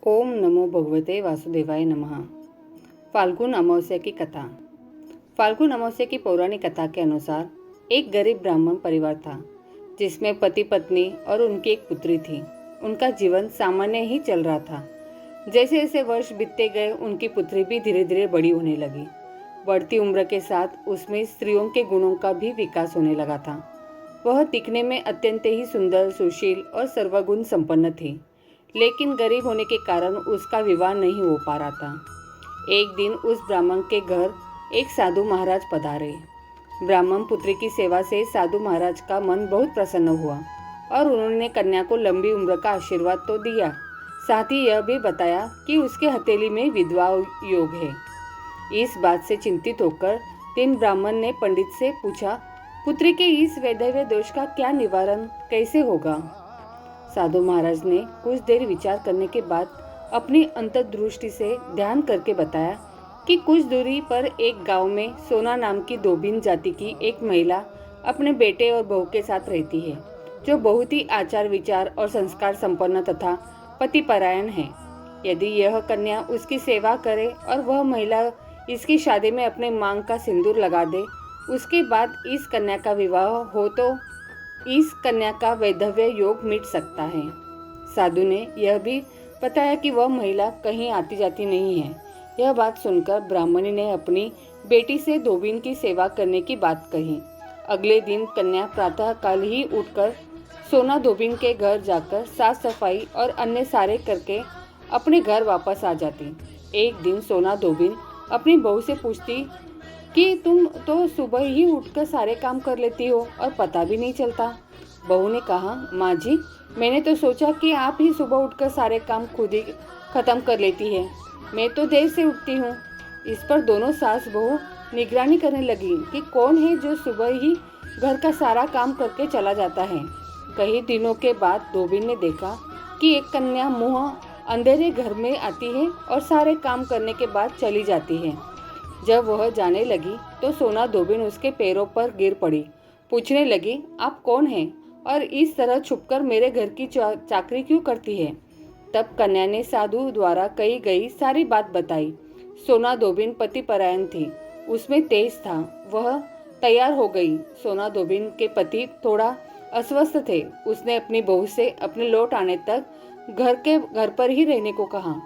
ओम नमो भगवते वासुदेवाय नमः। फाल्गुन अमावस्या की कथा। फाल्गुन अमावस्या की पौराणिक कथा के अनुसार एक गरीब ब्राह्मण परिवार था जिसमें पति पत्नी और उनकी एक पुत्री थी। उनका जीवन सामान्य ही चल रहा था। जैसे जैसे वर्ष बीतते गए उनकी पुत्री भी धीरे धीरे बड़ी होने लगी। बढ़ती उम्र के साथ उसमें स्त्रियों के गुणों का भी विकास होने लगा था। वह दिखने में अत्यंत ही सुंदर, सुशील और सर्वगुण संपन्न थी, लेकिन गरीब होने के कारण उसका विवाह नहीं हो पा रहा था। एक दिन उस ब्राह्मण के घर एक साधु महाराज पधारे। ब्राह्मण पुत्री की सेवा से साधु महाराज का मन बहुत प्रसन्न हुआ और उन्होंने कन्या को लंबी उम्र का आशीर्वाद तो दिया, साथ ही यह भी बताया कि उसके हथेली में विधवा योग है। इस बात से चिंतित होकर तीन ब्राह्मण ने पंडित से पूछा, पुत्री के इस वैधव्य दोष का क्या निवारण कैसे होगा? साधु महाराज ने कुछ देर विचार करने के बाद अपनी अंतर्दृष्टि से ध्यान करके बताया कि कुछ दूरी पर एक गांव में सोना नाम की धोबिन जाति की एक महिला अपने बेटे और बहू के साथ रहती है, जो बहुत ही आचार विचार और संस्कार संपन्न तथा पतिपरायण है। यदि यह कन्या उसकी सेवा करे और वह महिला इसकी शादी में अपने मांग का सिंदूर लगा दे, उसके बाद इस कन्या का विवाह हो तो इस कन्या का वैधव्य योग मिट सकता है। साधु ने यह भी बताया कि वह महिला कहीं आती जाती नहीं है। यह बात सुनकर ब्राह्मणी ने अपनी बेटी से धोबिन की सेवा करने की बात कही। अगले दिन कन्या प्रातः काल ही उठकर सोना धोबिन के घर जाकर साफ सफाई और अन्य सारे करके अपने घर वापस आ जाती। एक दिन सोना धोबिन अपनी बहू से पूछती कि तुम तो सुबह ही उठकर सारे काम कर लेती हो और पता भी नहीं चलता। बहू ने कहा, माँ जी, मैंने तो सोचा कि आप ही सुबह उठकर सारे काम खुद ही खत्म कर लेती है। मैं तो देर से उठती हूँ। इस पर दोनों सास बहू निगरानी करने लगी कि कौन है जो सुबह ही घर का सारा काम करके चला जाता है। कई दिनों के बाद धोबिन ने देखा कि एक कन्या मुँह अंधेरे घर में आती है और सारे काम करने के बाद चली जाती है। जब वह जाने लगी तो सोना धोबिन उसके पैरों पर गिर पड़ी। पूछने लगी, आप कौन हैं और इस तरह छुपकर मेरे घर की चाकरी क्यों करती है? तब कन्या ने साधु द्वारा कही गई सारी बात बताई। सोना धोबिन पतिपरायण थी, उसमें तेज था। वह तैयार हो गई। सोना धोबिन के पति थोड़ा अस्वस्थ थे। उसने अपनी बहू से अपने लौट आने तक घर पर ही रहने को कहा।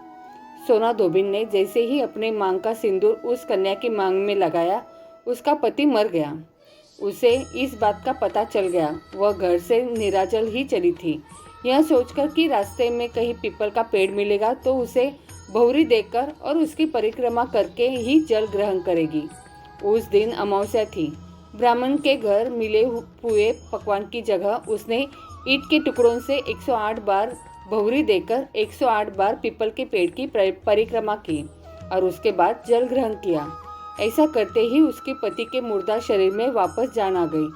सोना धोबिन ने जैसे ही अपने मांग का सिंदूर उस कन्या की मांग में लगाया, उसका पति मर गया। उसे इस बात का पता चल गया। वह घर से निराजल ही चली थी, यह सोचकर कि रास्ते में कहीं पीपल का पेड़ मिलेगा तो उसे बहुरी देकर और उसकी परिक्रमा करके ही जल ग्रहण करेगी। उस दिन अमावस्या थी। ब्राह्मण के घर मिले हुए पकवान की जगह उसने ईंट के टुकड़ों से 108 बार बहुरी देकर 108 बार पीपल के पेड़ की परिक्रमा की और उसके बाद जल ग्रहण किया। ऐसा करते ही उसके पति के मुर्दा शरीर में वापस जान आ गई।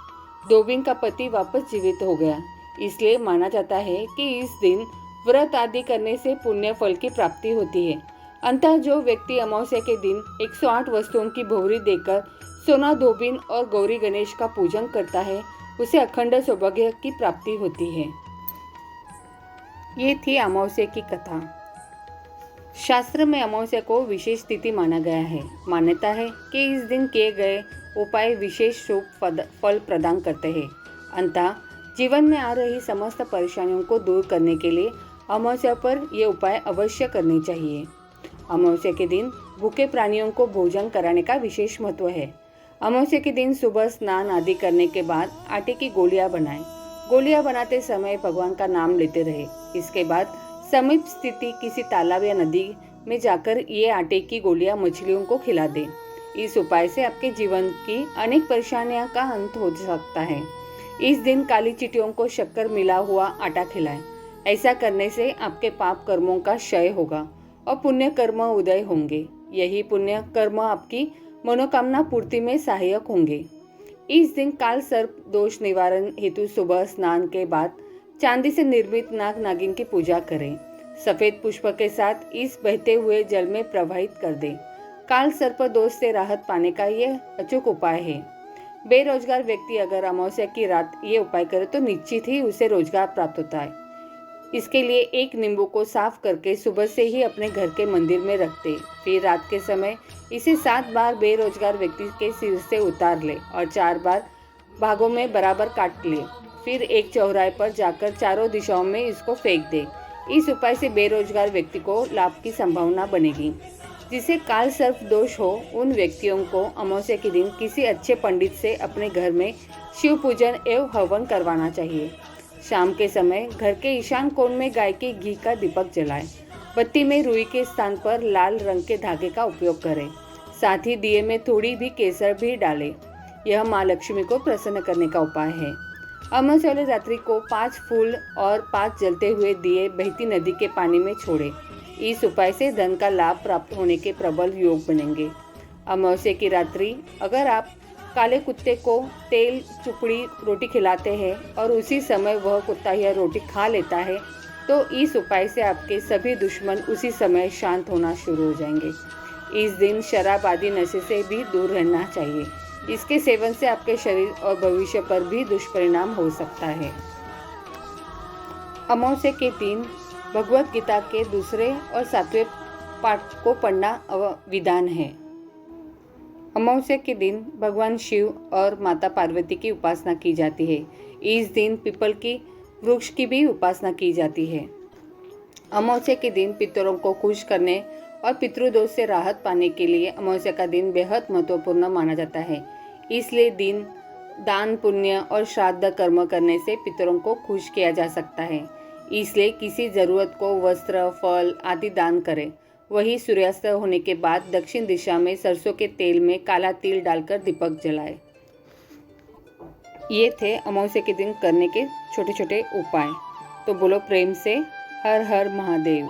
धोबिन का पति वापस जीवित हो गया। इसलिए माना जाता है कि इस दिन व्रत आदि करने से पुण्य फल की प्राप्ति होती है। अंततः जो व्यक्ति अमावस्या के दिन 108 वस्तुओं की बहुरी देकर सोना धोबिन और गौरी गणेश का पूजन करता है, उसे अखंड सौभाग्य की प्राप्ति होती है। ये थी अमावस्या की कथा। शास्त्र में अमावस्या को विशेष तिथि माना गया है। मान्यता है कि इस दिन किए गए उपाय विशेष शुभ फल प्रदान करते हैं। अंततः जीवन में आ रही समस्त परेशानियों को दूर करने के लिए अमावस्या पर ये उपाय अवश्य करने चाहिए। अमावस्या के दिन भूखे प्राणियों को भोजन कराने का विशेष महत्व है। अमावस्या के दिन सुबह स्नान आदि करने के बाद आटे की गोलियां बनाएं। गोलियां बनाते समय भगवान का नाम लेते रहे। इसके बाद समीप स्थिति किसी तालाब या नदी में जाकर ये आटे की गोलियां मछलियों को खिला दें। इस उपाय से आपके जीवन की अनेक परेशानियों का अंत हो सकता है। इस दिन काली चींटियों को शक्कर मिला हुआ आटा खिलाएं। ऐसा करने से आपके पाप कर्मों का क्षय होगा और पुण्य कर्म उदय होंगे। यही पुण्य कर्म आपकी मनोकामना पूर्ति में सहायक होंगे। इस दिन काल सर्प दोष निवारण हेतु सुबह स्नान के बाद चांदी से निर्मित नाग नागिन की पूजा करें। सफेद पुष्प के साथ इस बहते हुए जल में प्रवाहित कर दें। काल सर्प दोष से राहत पाने का यह अचूक उपाय है। बेरोजगार व्यक्ति अगर अमावस्या की रात ये उपाय करे तो निश्चित ही उसे रोजगार प्राप्त होता है। इसके लिए एक नींबू को साफ करके सुबह से ही अपने घर के मंदिर में रख दे। फिर रात के समय इसे 7 बार बेरोजगार व्यक्ति के सिर से उतार ले और 4 बार भागों में बराबर काट ले। फिर एक चौराहे पर जाकर चारों दिशाओं में इसको फेंक दे। इस उपाय से बेरोजगार व्यक्ति को लाभ की संभावना बनेगी। जिसे काल सर्प दोष हो, उन व्यक्तियों को अमावस्या के दिन किसी अच्छे पंडित से अपने घर में शिव पूजन एवं हवन करवाना चाहिए। शाम के समय घर के ईशान कोण में गाय के घी का दीपक जलाएं। बत्ती में रुई के स्थान पर लाल रंग के धागे का उपयोग करें। साथ ही दिए में थोड़ी भी केसर भी डालें। यह माँ लक्ष्मी को प्रसन्न करने का उपाय है। अमावस्या वाली रात्रि को 5 फूल और 5 जलते हुए दिए बहती नदी के पानी में छोड़ें। इस उपाय से धन का लाभ प्राप्त होने के प्रबल योग बनेंगे। अमावस्या की रात्रि अगर आप काले कुत्ते को तेल चुपड़ी रोटी खिलाते हैं और उसी समय वह कुत्ता यह रोटी खा लेता है तो इस उपाय से आपके सभी दुश्मन उसी समय शांत होना शुरू हो जाएंगे। इस दिन शराब आदि नशे से भी दूर रहना चाहिए। इसके सेवन से आपके शरीर और भविष्य पर भी दुष्परिणाम हो सकता है। अमावस्या के दिन भगवत गीता के 2 और 7वें पाठ को पढ़ना विधान है। अमावस्या के दिन भगवान शिव और माता पार्वती की उपासना की जाती है। इस दिन पीपल की वृक्ष की भी उपासना की जाती है। अमावस्या के दिन पितरों को खुश करने और पितृदोष से राहत पाने के लिए अमावस्या का दिन बेहद महत्वपूर्ण माना जाता है। इसलिए दिन दान पुण्य और श्राद्ध कर्म करने से पितरों को खुश किया जा सकता है। इसलिए किसी ज़रूरत को वस्त्र फल आदि दान करें। वही सूर्यास्त होने के बाद दक्षिण दिशा में सरसों के तेल में काला तिल डालकर दीपक जलाए। ये थे अमावस्या के दिन करने के छोटे छोटे उपाय। तो बोलो प्रेम से हर हर महादेव।